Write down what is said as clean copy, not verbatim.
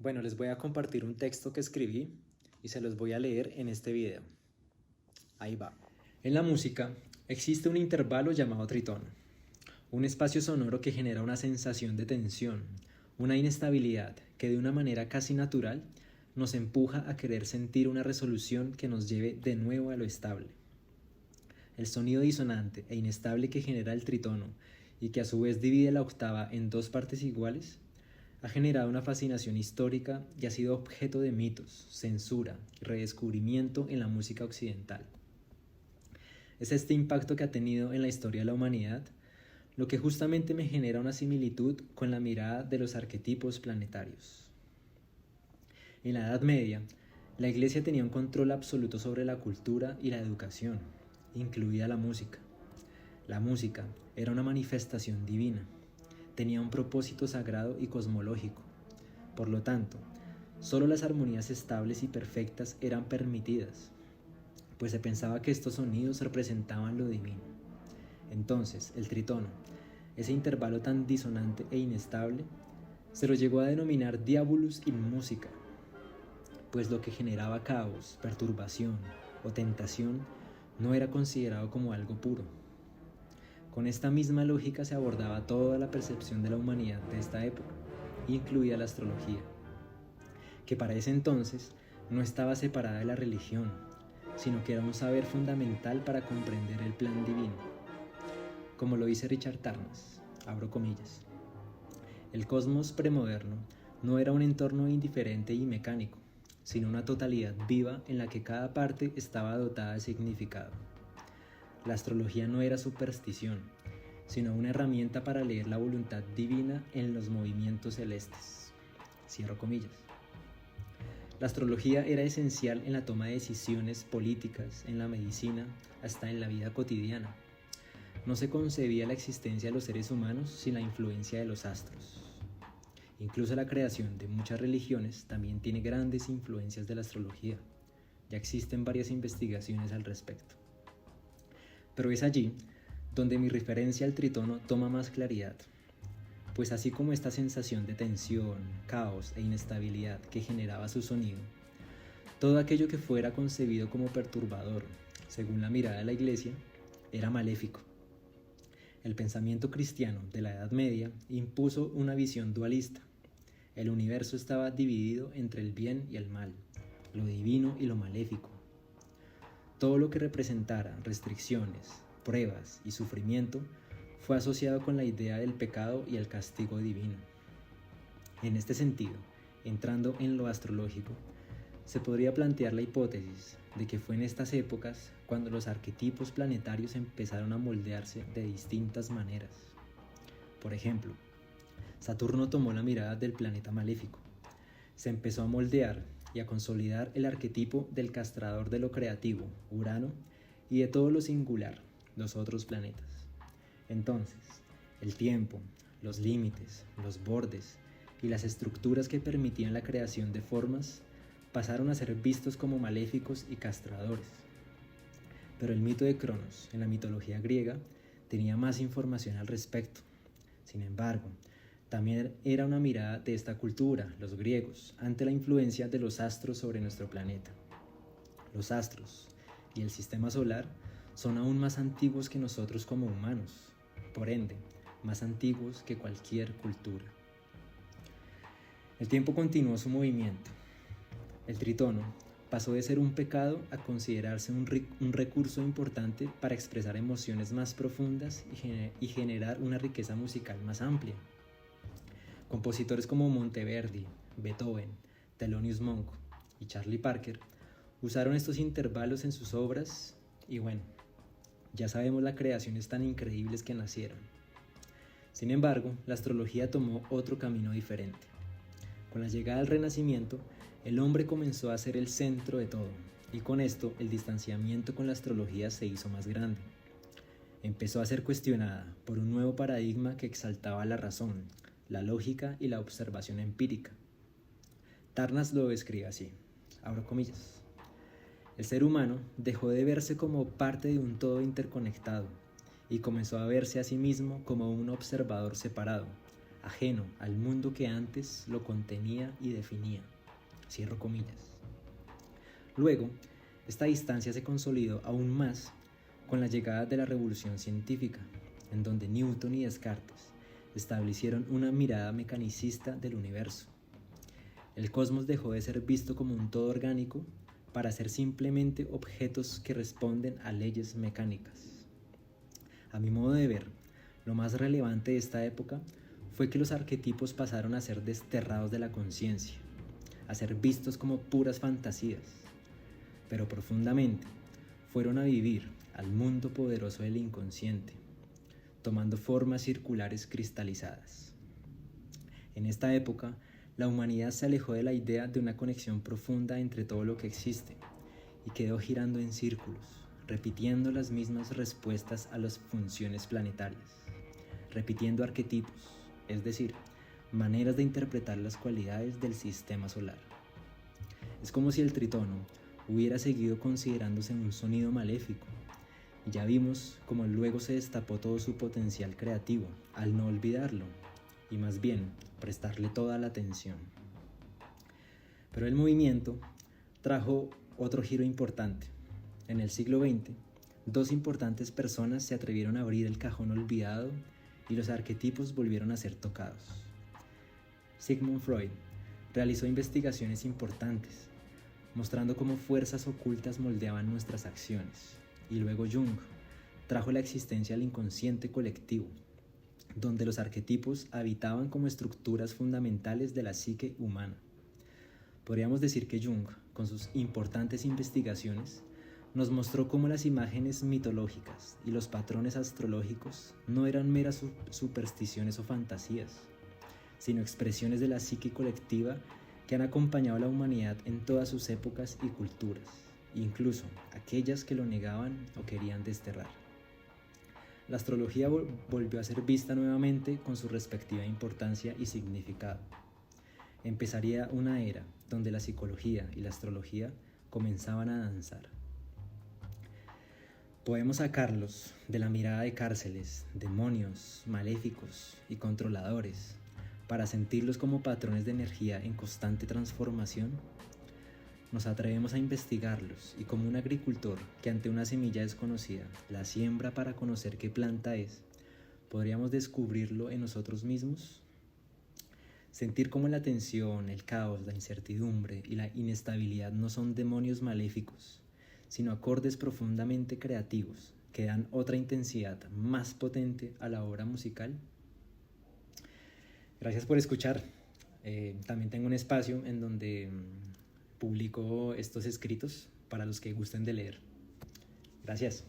Bueno, les voy a compartir un texto que escribí y se los voy a leer en este video. Ahí va. En la música existe un intervalo llamado tritono, un espacio sonoro que genera una sensación de tensión, una inestabilidad que de una manera casi natural nos empuja a querer sentir una resolución que nos lleve de nuevo a lo estable. El sonido disonante e inestable que genera el tritono y que a su vez divide la octava en dos partes iguales, ha generado una fascinación histórica y ha sido objeto de mitos, censura y redescubrimiento en la música occidental. Es este impacto que ha tenido en la historia de la humanidad lo que justamente me genera una similitud con la mirada de los arquetipos planetarios. En la Edad Media, la Iglesia tenía un control absoluto sobre la cultura y la educación, incluida la música. La música era una manifestación divina, tenía un propósito sagrado y cosmológico. Por lo tanto, solo las armonías estables y perfectas eran permitidas, pues se pensaba que estos sonidos representaban lo divino. Entonces, el tritono, ese intervalo tan disonante e inestable, se lo llegó a denominar diabolus in musica, pues lo que generaba caos, perturbación o tentación no era considerado como algo puro. Con esta misma lógica se abordaba toda la percepción de la humanidad de esta época, incluida la astrología, que para ese entonces no estaba separada de la religión, sino que era un saber fundamental para comprender el plan divino. Como lo dice Richard Tarnas, abro comillas, el cosmos premoderno no era un entorno indiferente y mecánico, sino una totalidad viva en la que cada parte estaba dotada de significado. La astrología no era superstición, sino una herramienta para leer la voluntad divina en los movimientos celestes. Cierro comillas. La astrología era esencial en la toma de decisiones políticas, en la medicina, hasta en la vida cotidiana. No se concebía la existencia de los seres humanos sin la influencia de los astros. Incluso la creación de muchas religiones también tiene grandes influencias de la astrología. Ya existen varias investigaciones al respecto. Pero es allí donde mi referencia al tritono toma más claridad, pues así como esta sensación de tensión, caos e inestabilidad que generaba su sonido, todo aquello que fuera concebido como perturbador, según la mirada de la Iglesia, era maléfico. El pensamiento cristiano de la Edad Media impuso una visión dualista. El universo estaba dividido entre el bien y el mal, lo divino y lo maléfico. Todo lo que representara restricciones, pruebas y sufrimiento fue asociado con la idea del pecado y el castigo divino. En este sentido, entrando en lo astrológico, se podría plantear la hipótesis de que fue en estas épocas cuando los arquetipos planetarios empezaron a moldearse de distintas maneras. Por ejemplo, Saturno tomó la mirada del planeta maléfico. Se empezó a moldear y a consolidar el arquetipo del castrador de lo creativo, Urano, y de todo lo singular, los otros planetas. Entonces, el tiempo, los límites, los bordes y las estructuras que permitían la creación de formas pasaron a ser vistos como maléficos y castradores. Pero el mito de Cronos, en la mitología griega, tenía más información al respecto. Sin embargo, también era una mirada de esta cultura, los griegos, ante la influencia de los astros sobre nuestro planeta. Los astros y el sistema solar son aún más antiguos que nosotros como humanos, por ende, más antiguos que cualquier cultura. El tiempo continuó su movimiento. El tritono pasó de ser un pecado a considerarse un recurso importante para expresar emociones más profundas y generar una riqueza musical más amplia. Compositores como Monteverdi, Beethoven, Thelonious Monk y Charlie Parker usaron estos intervalos en sus obras y bueno, ya sabemos las creaciones tan increíbles que nacieron. Sin embargo, la astrología tomó otro camino diferente. Con la llegada del Renacimiento, el hombre comenzó a ser el centro de todo, y con esto el distanciamiento con la astrología se hizo más grande. Empezó a ser cuestionada por un nuevo paradigma que exaltaba la razón, la lógica y la observación empírica. Tarnas lo describe así, abro comillas. El ser humano dejó de verse como parte de un todo interconectado y comenzó a verse a sí mismo como un observador separado, ajeno al mundo que antes lo contenía y definía. Cierro comillas. Luego, esta distancia se consolidó aún más con la llegada de la revolución científica, en donde Newton y Descartes establecieron una mirada mecanicista del universo. El cosmos dejó de ser visto como un todo orgánico para ser simplemente objetos que responden a leyes mecánicas. A mi modo de ver, lo más relevante de esta época fue que los arquetipos pasaron a ser desterrados de la conciencia, a ser vistos como puras fantasías, pero profundamente fueron a vivir al mundo poderoso del inconsciente, tomando formas circulares cristalizadas. En esta época, la humanidad se alejó de la idea de una conexión profunda entre todo lo que existe y quedó girando en círculos, repitiendo las mismas respuestas a las funciones planetarias, repitiendo arquetipos, es decir, maneras de interpretar las cualidades del sistema solar. Es como si el tritono hubiera seguido considerándose un sonido maléfico, y ya vimos cómo luego se destapó todo su potencial creativo al no olvidarlo, y más bien prestarle toda la atención. Pero el movimiento trajo otro giro importante. En el siglo XX, dos importantes personas se atrevieron a abrir el cajón olvidado y los arquetipos volvieron a ser tocados. Sigmund Freud realizó investigaciones importantes, mostrando cómo fuerzas ocultas moldeaban nuestras acciones. Y luego Jung trajo la existencia al inconsciente colectivo, donde los arquetipos habitaban como estructuras fundamentales de la psique humana. Podríamos decir que Jung, con sus importantes investigaciones, nos mostró cómo las imágenes mitológicas y los patrones astrológicos no eran meras supersticiones o fantasías, sino expresiones de la psique colectiva que han acompañado a la humanidad en todas sus épocas y culturas, incluso aquellas que lo negaban o querían desterrar. La astrología volvió a ser vista nuevamente con su respectiva importancia y significado. Empezaría una era donde la psicología y la astrología comenzaban a danzar. Podemos sacarlos de la mirada de cárceles, demonios, maléficos y controladores para sentirlos como patrones de energía en constante transformación. Nos atrevemos a investigarlos y como un agricultor que ante una semilla desconocida la siembra para conocer qué planta es, ¿podríamos descubrirlo en nosotros mismos? Sentir cómo la tensión, el caos, la incertidumbre y la inestabilidad no son demonios maléficos, sino acordes profundamente creativos que dan otra intensidad más potente a la obra musical. Gracias por escuchar. También tengo un espacio en donde publico estos escritos para los que gusten de leer. Gracias.